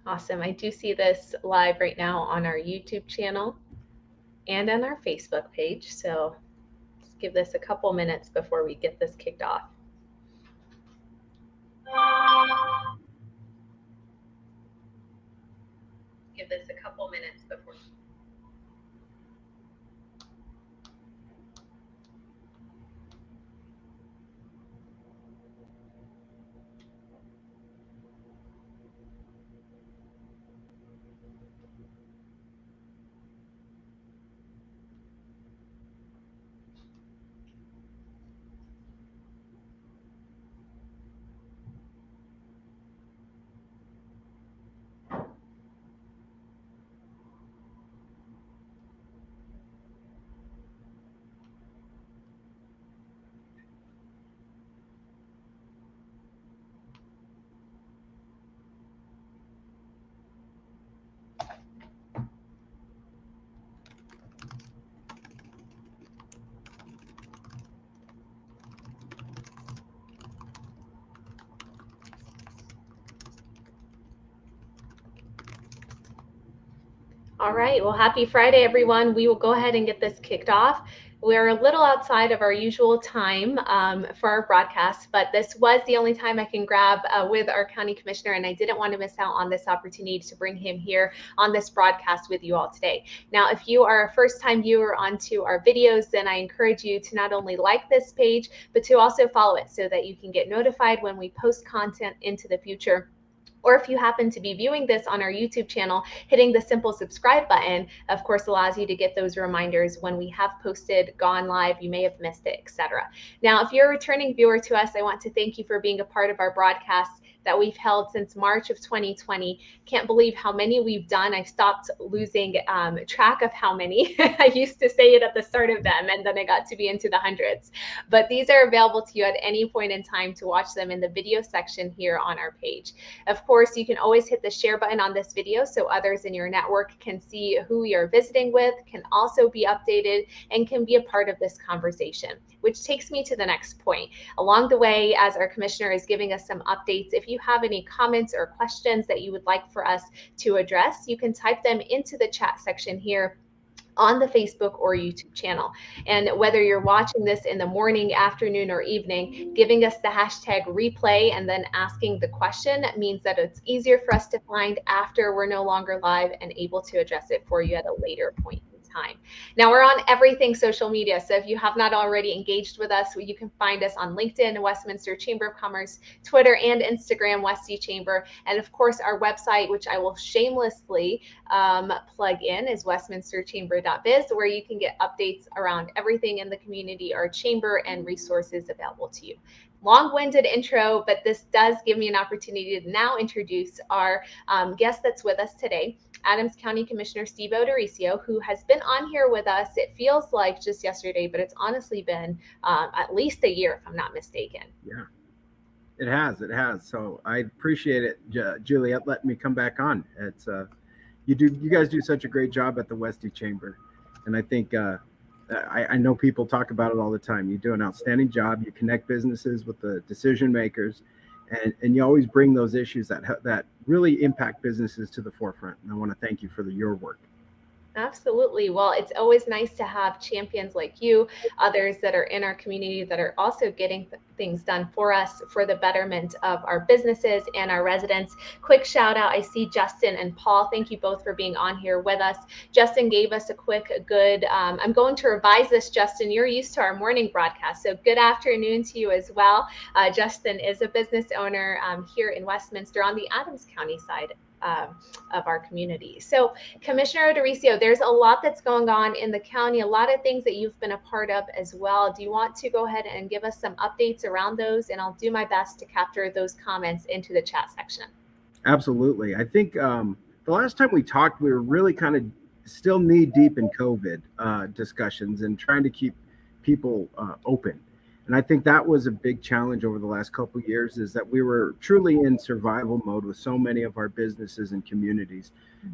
Awesome. I do see this live right now on our YouTube channel and on our Facebook page. So let's give this a couple minutes before we get this kicked off. Give this a couple minutes before. All right. Well, happy Friday, everyone. We will go ahead and get this kicked off. We're a little outside of our usual time for our broadcast, but this was the only time I can grab with our county commissioner, and I didn't want to miss out on this opportunity to bring him here on this broadcast with you all today. Now, if you are a first-time viewer onto our videos, then I encourage you to not only like this page, but to also follow it so that you can get notified when we post content into the future. Or if you happen to be viewing this on our YouTube channel, hitting the simple subscribe button, of course, allows you to get those reminders when we have posted, gone live, you may have missed it, etc. Now, if you're a returning viewer to us, I want to thank you for being a part of our broadcast that we've held since March of 2020. Can't believe how many we've done. I've stopped losing track of how many. I used to say it at the start of them, and then I got to be into the hundreds. But these are available to you at any point in time to watch them in the video section here on our page. Of course, you can always hit the share button on this video so others in your network can see who you're visiting with, can also be updated, and can be a part of this conversation, which takes me to the next point. Along the way, as our commissioner is giving us some updates, if you have any comments or questions that you would like for us to address, you can type them into the chat section here on the Facebook or YouTube channel. And whether you're watching this in the morning, afternoon, or evening, giving us the hashtag replay and then asking the question means that it's easier for us to find after we're no longer live and able to address it for you at a later point in time. Now, we're on everything social media, so if you have not already engaged with us, you can find us on LinkedIn, Westminster Chamber of Commerce, Twitter, and Instagram, Westy Chamber, and of course our website, which I will shamelessly plug in, is westminsterchamber.biz, where you can get updates around everything in the community, our chamber, and resources available to you. Long-winded intro, but this does give me an opportunity to now introduce our guest that's with us today, Adams County Commissioner Stevo Daricio, who has been on here with us. It feels like just yesterday, but it's honestly been at least a year, if I'm not mistaken. Yeah, it has. It has. So I appreciate it, Juliet, letting me come back on. It's you guys do such a great job at the Westy Chamber, and I think I know people talk about it all the time. You do an outstanding job. You connect businesses with the decision makers, and you always bring those issues that really impact businesses to the forefront. And I want to thank you for your work. Absolutely. Well, it's always nice to have champions like you, others that are in our community that are also getting things done for us for the betterment of our businesses and our residents. Quick shout out. I see Justin and Paul. Thank you both for being on here with us. Justin gave us a good, I'm going to revise this, Justin. You're used to our morning broadcast. So good afternoon to you as well. Justin is a business owner here in Westminster on the Adams County side of our community. So Commissioner Daricio, there's a lot that's going on in the county, a lot of things that you've been a part of as well. Do you want to go ahead and give us some updates around those? And I'll do my best to capture those comments into the chat section. Absolutely. I think the last time we talked, we were really kind of still knee deep in COVID discussions and trying to keep people open. And I think that was a big challenge over the last couple of years, is that we were truly in survival mode with so many of our businesses and communities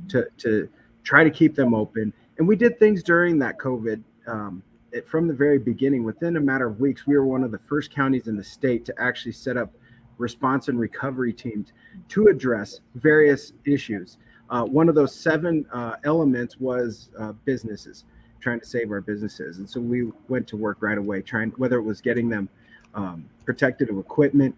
to try to keep them open. And we did things during that COVID from the very beginning. Within a matter of weeks, we were one of the first counties in the state to actually set up response and recovery teams to address various issues. One of those 7 elements was businesses, trying to save our businesses. And so we went to work right away, trying, whether it was getting them protective equipment,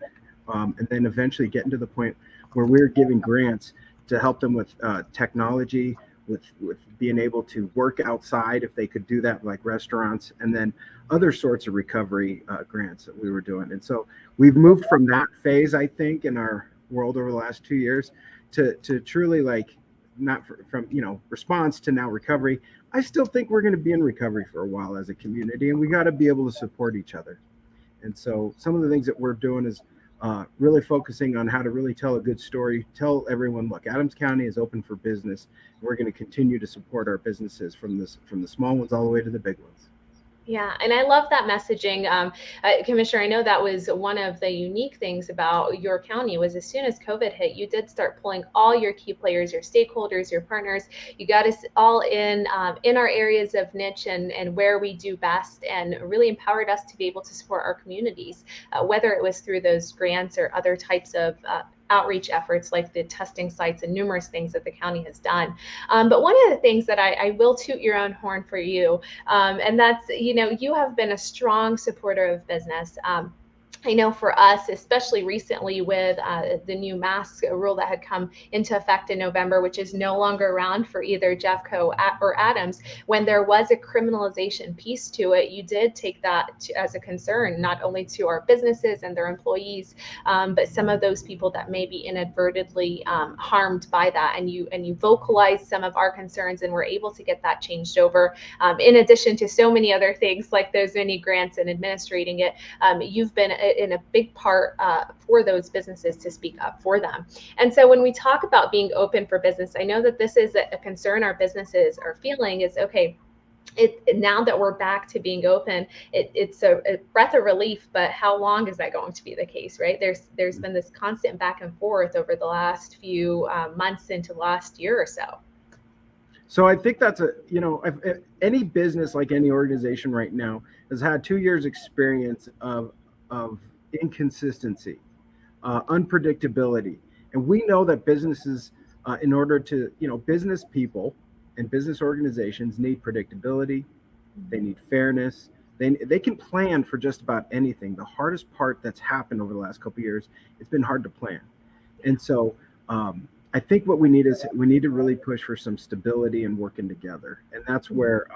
and then eventually getting to the point where we're giving grants to help them with technology, with being able to work outside if they could do that, like restaurants, and then other sorts of recovery grants that we were doing. And so we've moved from that phase, I think, in our world over the last 2 years to truly, like, not from response to now recovery. I still think we're going to be in recovery for a while as a community, and we got to be able to support each other. And so some of the things that we're doing is really focusing on how to really tell a good story, tell everyone, look, Adams County is open for business. We're going to continue to support our businesses from the small ones all the way to the big ones. Yeah, and I love that messaging. Commissioner, I know that was one of the unique things about your county was as soon as COVID hit, you did start pulling all your key players, your stakeholders, your partners. You got us all in our areas of niche and where we do best, and really empowered us to be able to support our communities, whether it was through those grants or other types of outreach efforts like the testing sites and numerous things that the county has done. But one of the things that I will toot your own horn for you, and that's, you have been a strong supporter of business. I know for us, especially recently with the new mask rule that had come into effect in November, which is no longer around for either Jeffco or Adams, when there was a criminalization piece to it, you did take that as a concern, not only to our businesses and their employees, but some of those people that may be inadvertently harmed by that. And you vocalized some of our concerns and were able to get that changed over. In addition to so many other things like those many grants and administrating it, you've been in a big part for those businesses to speak up for them. And so when we talk about being open for business, I know that this is a concern our businesses are feeling is, okay, now that we're back to being open, it's a breath of relief, but how long is that going to be the case, right? There's been this constant back and forth over the last few months into last year or so. So I think that's any business, like any organization right now, has had 2 years experience of inconsistency, unpredictability. And we know that businesses, in order to, business people and business organizations need predictability. They need fairness. They can plan for just about anything. The hardest part that's happened over the last couple of years, it's been hard to plan. And so I think what we need is we need to really push for some stability and working together. And that's where,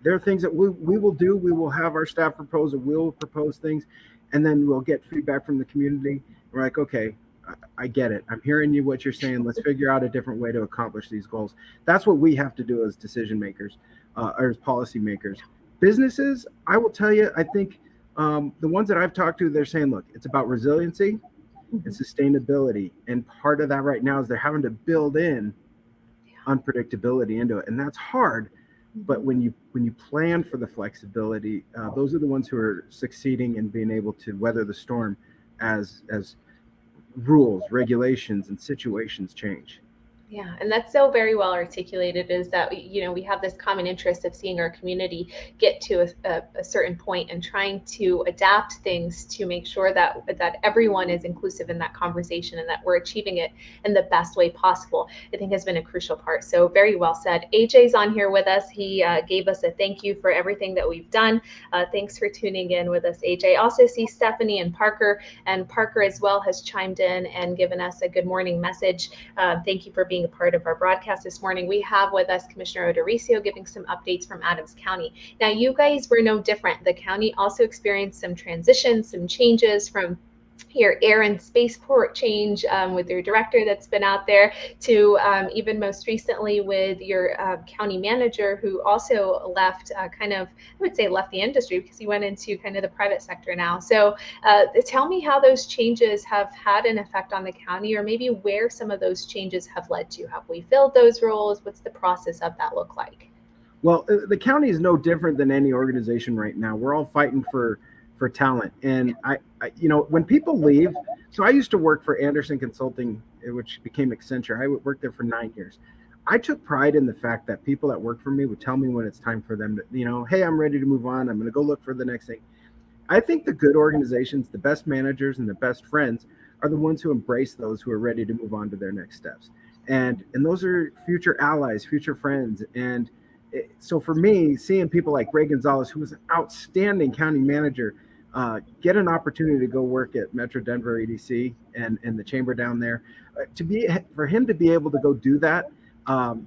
there are things that we will do. We will have our staff propose, and we'll propose things, and then we'll get feedback from the community. We're like, okay, I get it. I'm hearing you, what you're saying. Let's figure out a different way to accomplish these goals. That's what we have to do as decision makers, or as policy makers. Businesses, I will tell you, I think the ones that I've talked to, they're saying, look, it's about resiliency and sustainability. And part of that right now is they're having to build in unpredictability into it. And that's hard. But when you plan for the flexibility, those are the ones who are succeeding in being able to weather the storm as rules, regulations, and situations change. Yeah, and that's so very well articulated, is that, we have this common interest of seeing our community get to a certain point and trying to adapt things to make sure that everyone is inclusive in that conversation and that we're achieving it in the best way possible, I think has been a crucial part. So very well said. AJ's on here with us. He gave us a thank you for everything that we've done. Thanks for tuning in with us, AJ. Also see Stephanie and Parker as well has chimed in and given us a good morning message. Thank you for being a part of our broadcast this morning. We have with us Commissioner Daricio giving some updates from Adams County. Now, you guys were no different. The county also experienced some transitions, some changes from your air and spaceport change with your director that's been out there to even most recently with your county manager, who also left left the industry because he went into kind of the private sector now. So tell me how those changes have had an effect on the county, or maybe where some of those changes have led to. Have we filled those roles? What's the process of that look like? Well, the county is no different than any organization right now. We're all fighting for talent. And I when people leave, so I used to work for Anderson Consulting, which became Accenture. I worked there for 9 years. I took pride in the fact that people that worked for me would tell me when it's time for them to, hey, I'm ready to move on. I'm going to go look for the next thing. I think the good organizations, the best managers, and the best friends are the ones who embrace those who are ready to move on to their next steps. And those are future allies, future friends. And so for me, seeing people like Ray Gonzalez, who was an outstanding county manager, get an opportunity to go work at Metro Denver EDC and the chamber down there, to be for him to be able to go do that, um,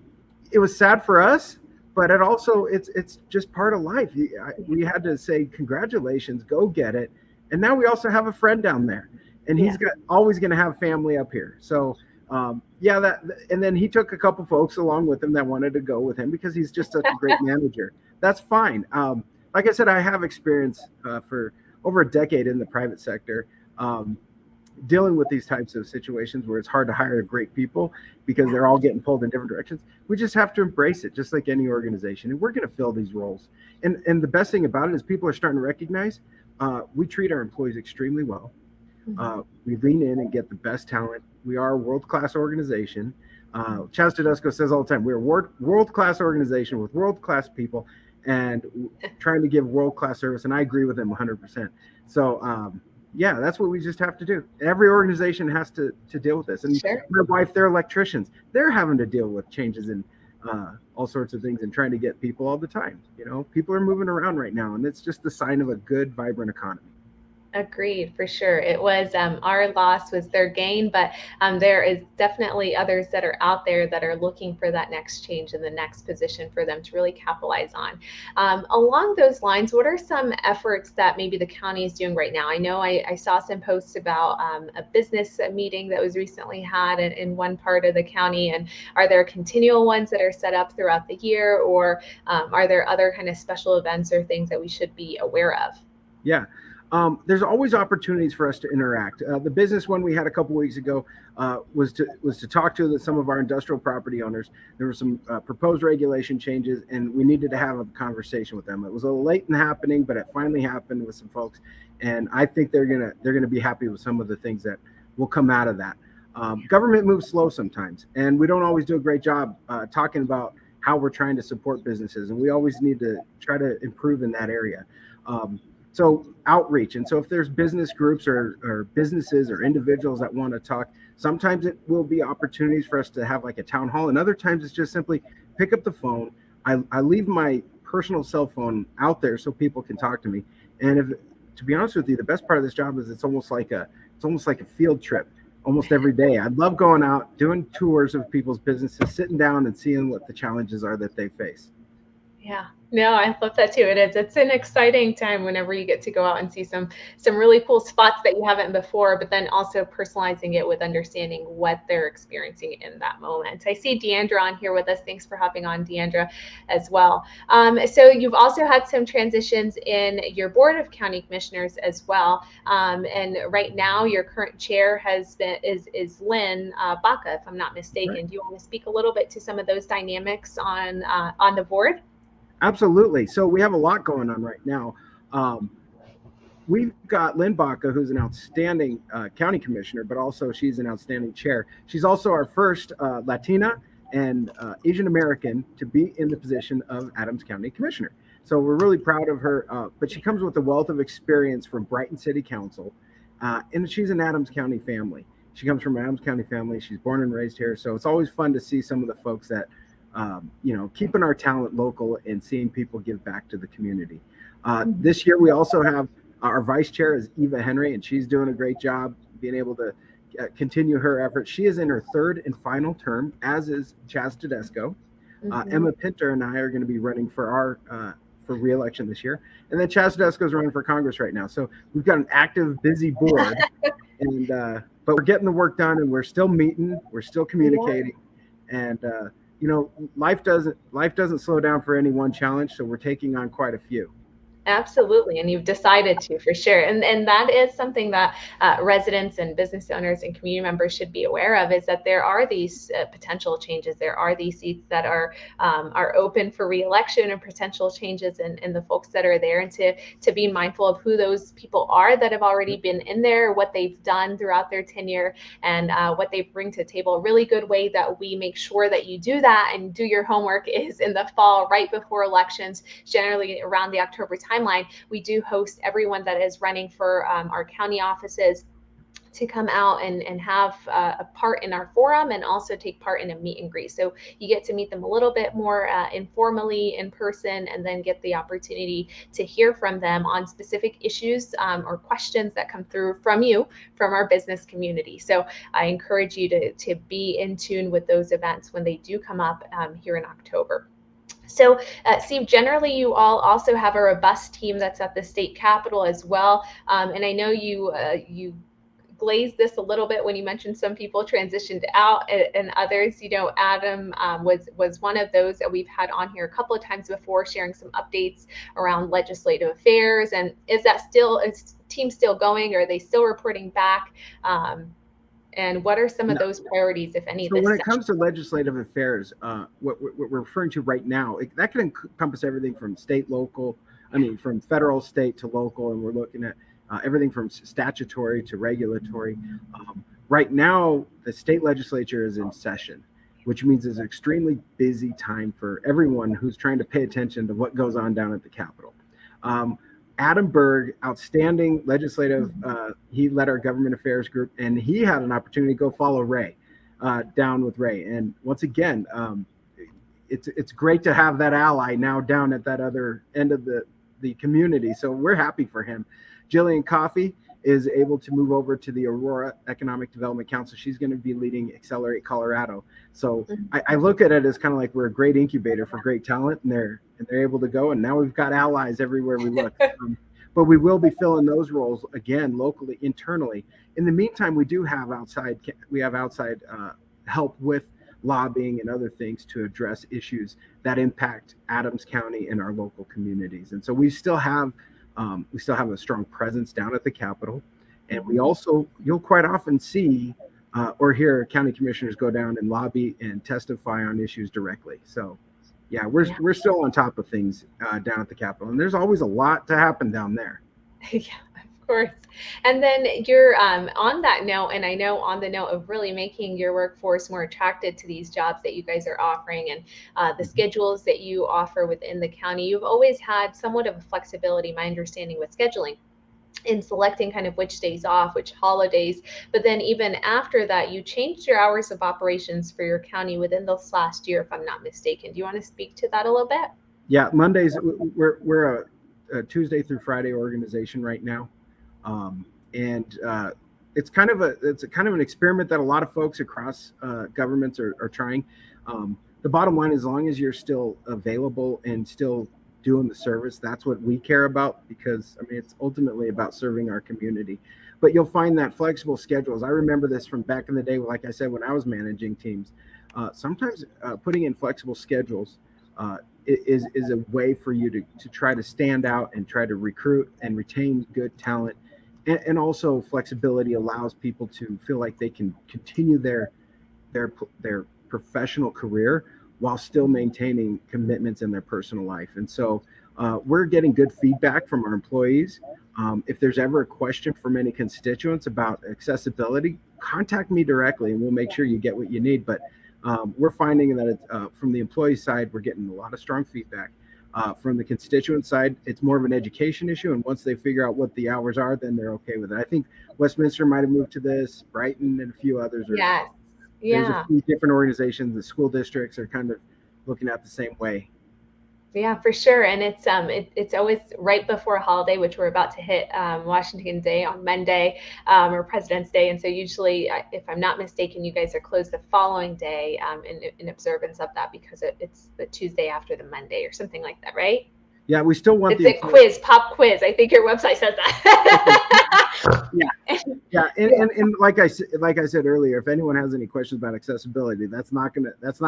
it was sad for us, but it also it's just part of life. We had to say congratulations, go get it, and now we also have a friend down there, and Yeah. he's got always going to have family up here. So yeah, that and then he took a couple folks along with him that wanted to go with him because he's just such a great manager. That's fine. Like I said, I have experience for over a decade in the private sector. Um, Dealing with these types of situations where it's hard to hire great people because they're all getting pulled in different directions. We just have to embrace it, just like any organization, and we're going to fill these roles. And the best thing about it is people are starting to recognize we treat our employees extremely well. We lean in and get the best talent. We are a world class organization. Chaz Tedesco says all the time, we're a world class organization with world class people and trying to give world class service. And I agree with him 100%. So, yeah, that's what we just have to do. Every organization has to deal with this. And Sure. my wife, they're electricians. They're having to deal with changes in all sorts of things and trying to get people all the time. You know, people are moving around right now, and it's just the sign of a good, vibrant economy. Agreed, for sure. It was our loss was their gain, but there is definitely others that are out there that are looking for that next change in the next position for them to really capitalize on. Along those lines, what are some efforts that maybe the county is doing right now? I know I saw some posts about a business meeting that was recently had in one part of the county, and are there continual ones that are set up throughout the year, or are there other kind of special events or things that we should be aware of? Yeah. There's always opportunities for us to interact. The business one we had a couple weeks ago was to talk to some of our industrial property owners. There were some proposed regulation changes, and we needed to have a conversation with them. It was a little late in happening, but it finally happened with some folks, and I think they're gonna be happy with some of the things that will come out of that. Government moves slow sometimes, and we don't always do a great job talking about how we're trying to support businesses, and we always need to try to improve in that area. So outreach. And so if there's business groups or businesses or individuals that want to talk, sometimes it will be opportunities for us to have like a town hall. And other times it's just simply pick up the phone. I leave my personal cell phone out there so people can talk to me. And if, to be honest with you, the best part of this job is it's almost like a field trip almost every day. I love going out, doing tours of people's businesses, sitting down and seeing what the challenges are that they face. Yeah. No, I love that too. It is. It's an exciting time whenever you get to go out and see some really cool spots that you haven't before, but then also personalizing it with understanding what they're experiencing in that moment. I see Deandra on here with us. Thanks for hopping on, Deandra, as well. So you've also had some transitions in your board of county commissioners as well. And right now, your current chair is Lynn Baca, if I'm not Right. mistaken. Do you want to speak a little bit to some of those dynamics on the board? Absolutely. So we have a lot going on right now. Um, we've got Lynn Baca, who's an outstanding county commissioner, but also she's an outstanding chair. She's also our first Latina and Asian American to be in the position of Adams County Commissioner. So we're really proud of her. But she comes with a wealth of experience from Brighton City Council, and she's an Adams County family. She comes from an Adams County family. She's born and raised here. So it's always fun to see some of the folks that, keeping our talent local and seeing people give back to the community. This year, we also have our vice chair is Eva Henry, and she's doing a great job being able to continue her efforts. She is in her third and final term, as is Chaz Tedesco. Mhm. Emma Pinter and I are going to be running for reelection this year, and then Chaz Tedesco is running for Congress right now. So we've got an active, busy board, and but we're getting the work done, and we're still meeting, we're still Yeah. communicating, and life doesn't slow down for any one challenge, so we're taking on quite a few. Absolutely, and you've decided to for sure, and that is something that residents and business owners and community members should be aware of is that there are these potential changes. There are these seats that are open for reelection and potential changes, and the folks that are there, and to be mindful of who those people are that have already been in there, what they've done throughout their tenure, and what they bring to the table. A really good way that we make sure that you do that and do your homework is in the fall, right before elections, generally around the October time timeline, we do host everyone that is running for our county offices to come out and have a part in our forum and also take part in a meet and greet. So you get to meet them a little bit more informally in person, and then get the opportunity to hear from them on specific issues or questions that come through from you, from our business community. So I encourage you to be in tune with those events when they do come up here in October. So, Steve, generally you all also have a robust team that's at the state capitol as well. And I know you glazed this a little bit when you mentioned some people transitioned out and others. Adam was one of those that we've had on here a couple of times before, sharing some updates around legislative affairs. And is team still going? Or are they still reporting back? And what are some of those priorities, if any? So when it comes to legislative affairs, what we're referring to right now, that can encompass everything from from federal, state to local, and we're looking at everything from statutory to regulatory. Right now, the state legislature is in session, which means it's an extremely busy time for everyone who's trying to pay attention to what goes on down at the Capitol. Adam Berg, outstanding legislative, he led our government affairs group, and he had an opportunity to go follow Ray, down with Ray. And once again, it's great to have that ally now down at that other end of the community. So we're happy for him. Jillian Coffey is able to move over to the Aurora Economic Development Council. She's going to be leading Accelerate Colorado. So I look at it as kind of like we're a great incubator for great talent, and they're able to go. And now we've got allies everywhere we look. But we will be filling those roles again locally, internally. In the meantime, we have outside help with lobbying and other things to address issues that impact Adams County and our local communities. And so we still have a strong presence down at the Capitol. And you'll quite often see or hear county commissioners go down and lobby and testify on issues directly. So yeah, we're still on top of things down at the Capitol, and there's always a lot to happen down there. Yeah, of course. And then you're on that note, and I know on the note of really making your workforce more attracted to these jobs that you guys are offering, and the schedules that you offer within the county, you've always had somewhat of a flexibility, my understanding, with scheduling in selecting kind of which days off, which holidays. But then even after that, you changed your hours of operations for your county within this last year, if I'm not mistaken. Do you want to speak to that a little bit? Yeah, Mondays, we're a Tuesday through Friday organization right now. And it's kind of an experiment that a lot of folks across governments are trying. The bottom line is, as long as you're still available and still doing the service, that's what we care about, because it's ultimately about serving our community. But you'll find that flexible schedules. I remember this from back in the day, like I said, when I was managing teams. Sometimes putting in flexible schedules is a way for you to try to stand out and try to recruit and retain good talent. And also flexibility allows people to feel like they can continue their professional career while still maintaining commitments in their personal life. And so we're getting good feedback from our employees. If there's ever a question from any constituents about accessibility, contact me directly and we'll make sure you get what you need. But we're finding that from the employee side, we're getting a lot of strong feedback. From the constituent side, it's more of an education issue. And once they figure out what the hours are, then they're okay with it. I think Westminster might have moved to this, Brighton and a few others. Yes. Yeah. There's a few different organizations. The school districts are kind of looking at the same way. Yeah, for sure. And it's always right before a holiday, which we're about to hit, Washington Day on Monday, or President's Day. And so usually, if I'm not mistaken, you guys are closed the following day in observance of that, because it's the Tuesday after the Monday or something like that, right? Yeah, we still want it's pop quiz. I think your website says that. Yeah. And like I said earlier, if anyone has any questions about accessibility, that's not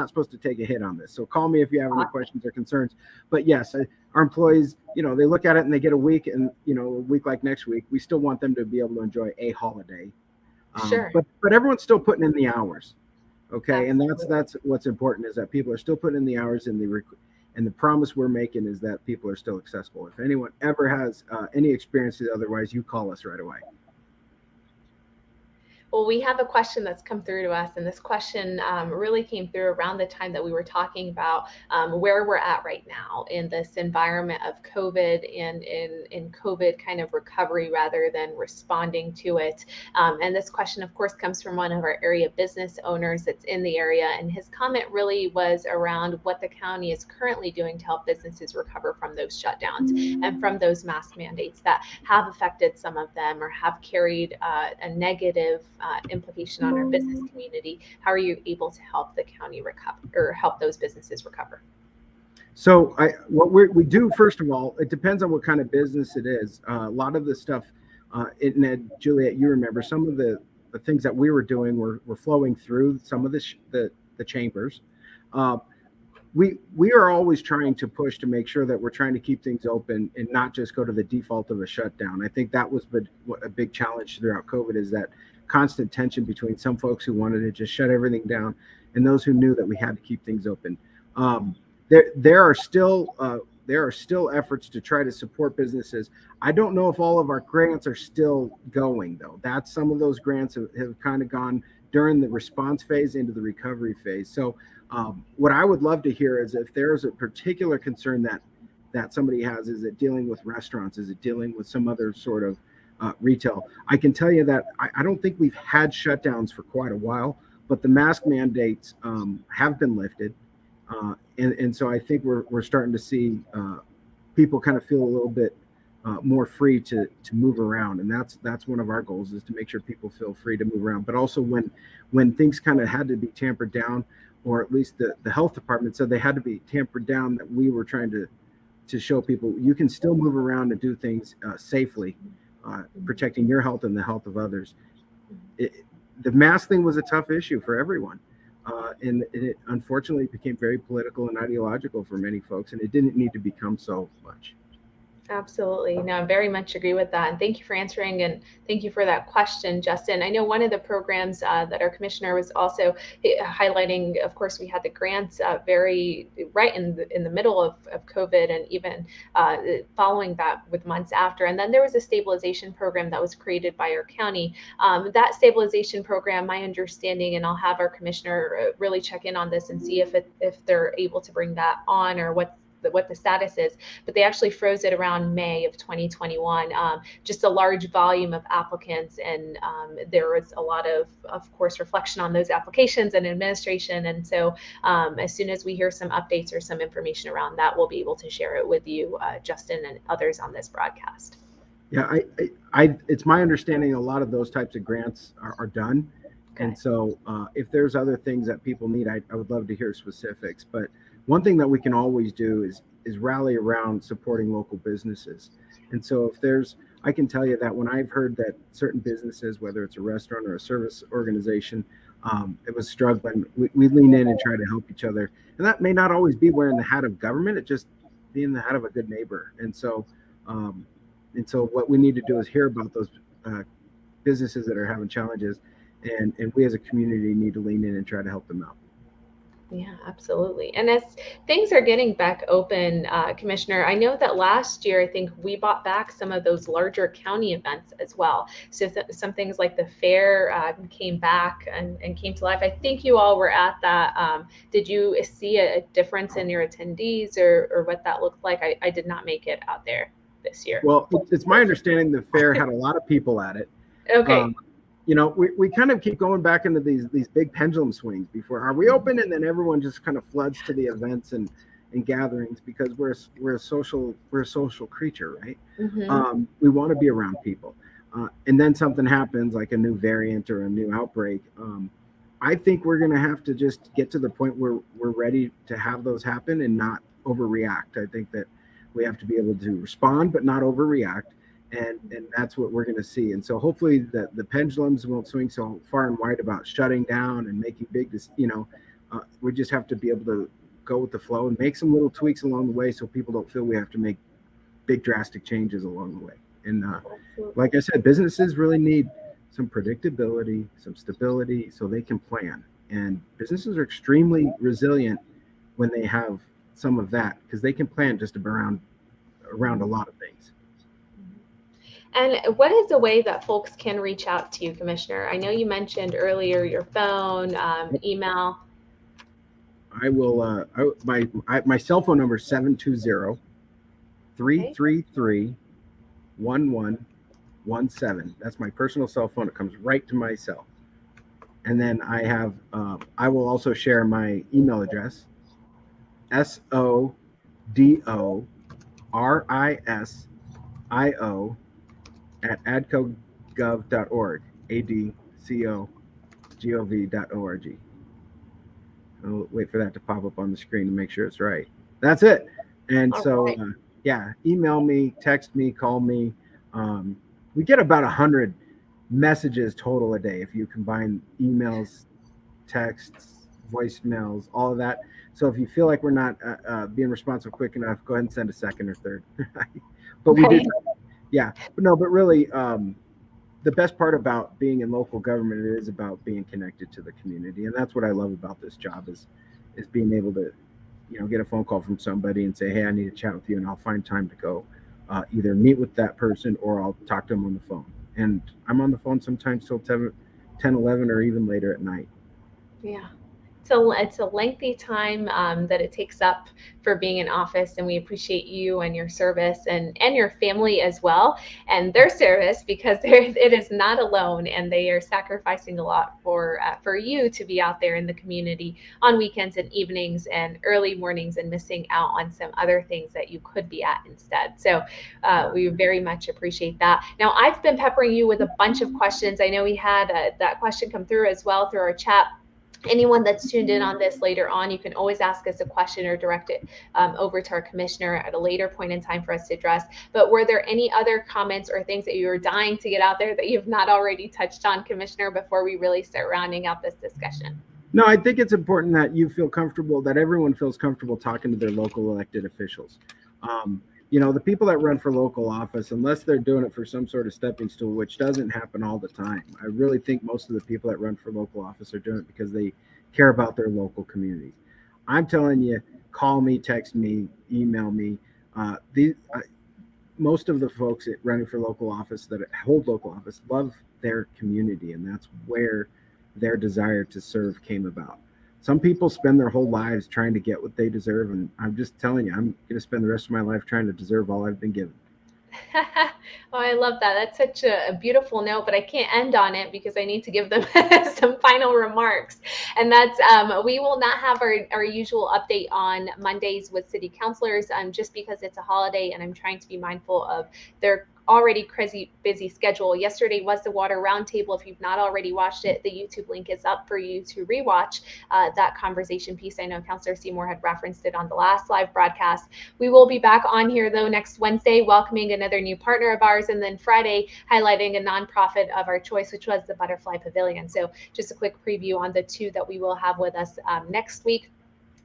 supposed to take a hit on this. So call me if you have any questions or concerns. But yes, our employees, they look at it and they get a week, and a week like next week, we still want them to be able to enjoy a holiday. Sure. But everyone's still putting in the hours. Okay. Absolutely. And that's what's important, is that people are still putting in the hours, and the promise we're making is that people are still accessible. If anyone ever has any experiences otherwise, you call us right away. Well, we have a question that's come through to us, and this question really came through around the time that we were talking about where we're at right now in this environment of COVID and in COVID kind of recovery rather than responding to it. And this question, of course, comes from one of our area business owners that's in the area, and his comment really was around what the county is currently doing to help businesses recover from those shutdowns and from those mask mandates that have affected some of them or have carried a negative implication on our business community. How are you able to help the county recover or help those businesses recover? So what we do, first of all, it depends on what kind of business it is. A lot of the stuff, and Juliet, you remember some of the things that we were doing were flowing through some of the chambers. We are always trying to push to make sure that we're trying to keep things open and not just go to the default of a shutdown. I think that was a big challenge throughout COVID, is that constant tension between some folks who wanted to just shut everything down and those who knew that we had to keep things open. There are still efforts to try to support businesses. I don't know if all of our grants are still going, though. That's some of those grants have kind of gone during the response phase into the recovery phase. So what I would love to hear is if there's a particular concern that somebody has. Is it dealing with restaurants? Is it dealing with some other sort of retail? I can tell you that I don't think we've had shutdowns for quite a while, but the mask mandates have been lifted. And so I think we're starting to see people kind of feel a little bit more free to move around, and that's one of our goals, is to make sure people feel free to move around. But also when things kind of had to be tampered down, or at least the health department said they had to be tampered down, that we were trying to show people you can still move around and do things safely, protecting your health and the health of others. The mask thing was a tough issue for everyone. And it unfortunately became very political and ideological for many folks, and it didn't need to become so much. Absolutely. No, I very much agree with that. And thank you for answering, and thank you for that question, Justin. I know one of the programs that our commissioner was also highlighting, of course, we had the grants very right in the middle of COVID, and even following that with months after. And then there was a stabilization program that was created by our county. That stabilization program, my understanding, and I'll have our commissioner really check in on this and see if they're able to bring that on, or what the status is, but they actually froze it around May of 2021. Just a large volume of applicants, and there was a lot of course, reflection on those applications and administration. And so as soon as we hear some updates or some information around that, we'll be able to share it with you, Justin, and others on this broadcast. Yeah, it's my understanding a lot of those types of grants are done. Okay. And so if there's other things that people need, I would love to hear specifics. But one thing that we can always do is rally around supporting local businesses. And so I can tell you that when I've heard that certain businesses, whether it's a restaurant or a service organization, it was struggling, we lean in and try to help each other. And that may not always be wearing the hat of government, it just being the hat of a good neighbor. And so what we need to do is hear about those businesses that are having challenges, and we as a community need to lean in and try to help them out. Yeah, absolutely. And as things are getting back open, Commissioner, I know that last year, I think we bought back some of those larger county events as well. So some things like the fair came back and came to life. I think you all were at that. Did you see a difference in your attendees or what that looked like? I did not make it out there this year. Well, it's my understanding the fair had a lot of people at it. Okay. We kind of keep going back into these big pendulum swings before, are we open? And then everyone just kind of floods to the events and gatherings, because we're a social creature, right? Mm-hmm. We want to be around people. And then something happens, like a new variant or a new outbreak. I think we're going to have to just get to the point where we're ready to have those happen and not overreact. I think that we have to be able to respond, but not overreact. And that's what we're going to see. And so hopefully the pendulums won't swing so far and wide about shutting down and making big, we just have to be able to go with the flow and make some little tweaks along the way so people don't feel we have to make big drastic changes along the way. And like I said, businesses really need some predictability, some stability, so they can plan. And businesses are extremely resilient when they have some of that, because they can plan just around a lot of things. And what is a way that folks can reach out to you, Commissioner? I know you mentioned earlier your phone, email. I will. My cell phone number is 720 three Okay. three three 1117. That's my personal cell phone. It comes right to my cell. And then I will also share my email address, SODORISIO at adcogov.org, ADCOGOV.org. I'll wait for that to pop up on the screen to make sure it's right. That's it. And All so, right. yeah, email me, text me, call me. Um, we get about 100 messages total a day if you combine emails, texts, voicemails, all of that. So if you feel like we're not being responsive quick enough, go ahead and send a second or third. But we do, Right. yeah. But no, but really, the best part about being in local government is about being connected to the community, and that's what I love about this job is being able to, get a phone call from somebody and say, hey, I need to chat with you, and I'll find time to go either meet with that person or I'll talk to them on the phone. And I'm on the phone sometimes till 10, 11, or even later at night. Yeah. So it's a lengthy time that it takes up for being in office, and we appreciate you and your service and your family as well, and their service because it is not alone, and they are sacrificing a lot for you to be out there in the community on weekends and evenings and early mornings and missing out on some other things that you could be at instead. So we very much appreciate that. Now I've been peppering you with a bunch of questions. I know we had that question come through as well through our chat. Anyone that's tuned in on this later on, you can always ask us a question or direct it over to our commissioner at a later point in time for us to address. But were there any other comments or things that you were dying to get out there that you've not already touched on, Commissioner, before we really start rounding out this discussion? No, I think it's important that you feel comfortable, that everyone feels comfortable talking to their local elected officials. The people that run for local office, unless they're doing it for some sort of stepping stool, which doesn't happen all the time, I really think most of the people that run for local office are doing it because they care about their local communities. I'm telling you, call me, text me, email me. Most of the folks that running for local office that hold local office love their community, and that's where their desire to serve came about. Some people spend their whole lives trying to get what they deserve, and I'm just telling you, I'm going to spend the rest of my life trying to deserve all I've been given. Oh, I love that. That's such a beautiful note, but I can't end on it because I need to give them some final remarks. And that's we will not have our usual update on Mondays with city councilors just because it's a holiday and I'm trying to be mindful of their already crazy busy schedule. Yesterday was the water roundtable. If you've not already watched it, the YouTube link is up for you to rewatch that conversation piece. I know Councilor Seymour had referenced it on the last live broadcast. We will be back on here though next Wednesday, welcoming another new partner of ours, and then Friday highlighting a nonprofit of our choice, which was the Butterfly Pavilion. So just a quick preview on the two that we will have with us next week.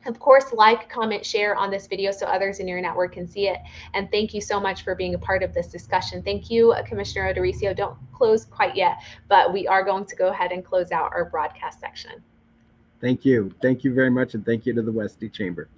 Of course, like, comment, share on this video so others in your network can see it. And thank you so much for being a part of this discussion. Thank you, Commissioner Daricio. Don't close quite yet, but we are going to go ahead and close out our broadcast section. Thank you. Thank you very much, and thank you to the Westy Chamber.